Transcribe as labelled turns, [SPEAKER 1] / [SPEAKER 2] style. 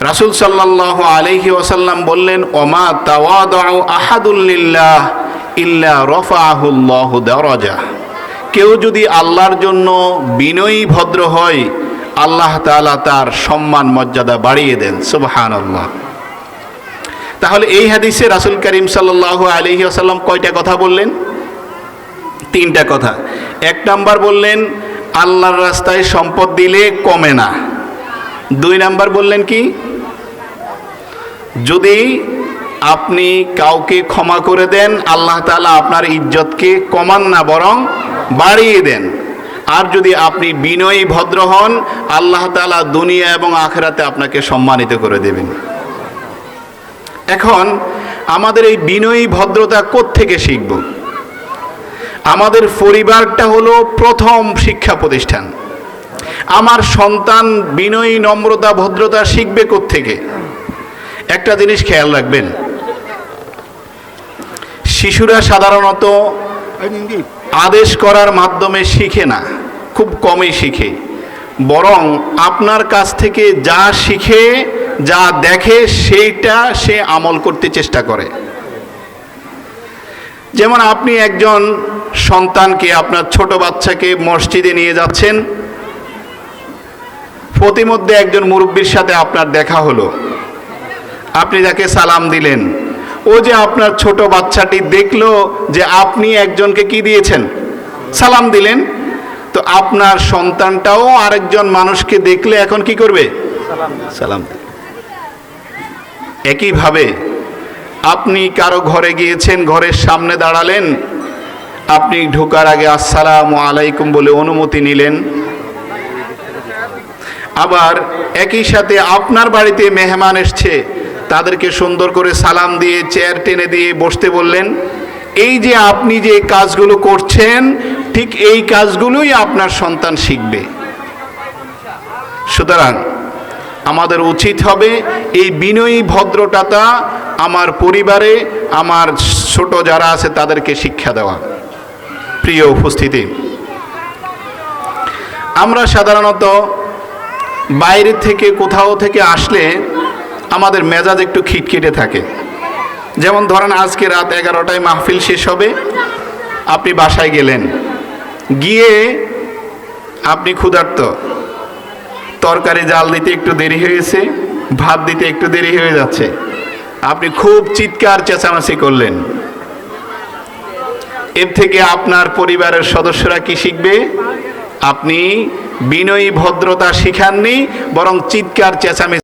[SPEAKER 1] রাসূল সাল্লাল্লাহু আলাইহি ওয়াসাল্লাম বললেন, ওমা তাওয়াদাউ আহাদুল লিল্লাহ ইল্লা রাফাআহুল্লাহু দারাজা। কেউ যদি আল্লাহর জন্য বিনয়ী ভদ্র হয়, আল্লাহ তাআলা তার সম্মান মর্যাদা বাড়িয়ে দেন। সুবহানাল্লাহ। তাহলে এই হাদিসে রাসূল করিম সাল্লাল্লাহু আলাইহি ওয়াসাল্লাম কয়টা কথা বললেন? তিনটা কথা। এক নাম্বার বললেন, আল্লাহর রাস্তায় সম্পদ দিলে কমে না। দুই নাম্বার বললেন কি, যদি আপনি কাউকে ক্ষমা করে দেন, আল্লাহ তাআলা আপনার ইজ্জতকে কমান না, বরং বাড়িয়ে দেন। আর যদি আপনি বিনয়ী ভদ্র হন, আল্লাহ তাআলা দুনিয়া এবং আখিরাতে আপনাকে সম্মানিত করে দেবেন। এখন আমাদের এই বিনয়ী ভদ্রতা কোত্থেকে শিখব? আমাদের পরিবারটা হলো প্রথম শিক্ষা প্রতিষ্ঠান। আমার সন্তান বিনয়ী নম্রতা ভদ্রতা শিখবে কোত্থেকে? একটা জিনিস খেয়াল রাখবেন, শিশুরা সাধারণত আদেশ করার মাধ্যমে শিখে না, খুব কমই শিখে। বরং আপনার কাছ থেকে যা শিখে, যা দেখে, সেইটা সে আমল করতে চেষ্টা করে। যেমন আপনি একজন সন্তানকে, আপনার ছোট বাচ্চাকে মসজিদে নিয়ে যাচ্ছেন, প্রতিমধ্যে একজন মুরব্বির সাথে আপনার দেখা হলো, আপনি তাকে সালাম দিলেন। ও যে আপনার ছোট বাচ্চাটি দেখলো যে আপনি একজনকে কি দিয়েছেন, সালাম দিলেন, তো আপনার সন্তানটাও আরেকজন মানুষকে দেখলে এখন কি করবে? সালাম। একইভাবে আপনি কারো ঘরে গিয়েছেন, ঘরের সামনে দাঁড়ালেন, আপনি ঢোকার আগে আসসালামু আলাইকুম বলে অনুমতি নিলেন। আবার একই সাথে আপনার বাড়িতে মেহমান এসছে, তাদেরকে সুন্দর করে সালাম দিয়ে চেয়ার টেনে দিয়ে বসতে বললেন। এই যে আপনি যে কাজগুলো করছেন, ঠিক এই কাজগুলোই আপনার সন্তান শিখবে। সুতরাং আমাদের উচিত হবে এই বিনয়ী ভদ্রতা আমার পরিবারে, আমার ছোট যারা আছে তাদেরকে শিক্ষা দেওয়া। প্রিয় উপস্থিতি, আমরা সাধারণত বাইরে থেকে কোথাও থেকে আসলে আমাদের মেজাজ একটু খিটখিটে থাকে। যেমন ধরেন আজকে রাত 11টায় মাহফিল শেষ হবে, আপনি বাসায় গেলেন, গিয়ে আপনি ক্ষুধার্ত, তরকারি জাল দিতে একটু দেরি হয়েছে, ভাত দিতে একটু দেরি হয়ে যাচ্ছে, আপনি খুব চিৎকার চেঁচামেচি করলেন। এর থেকে আপনার পরিবারের সদস্যরা কি শিখবে? আপনি বিনয়ী ভদ্রতা শিখাননি, বরং চিৎকার চেঁচামেচি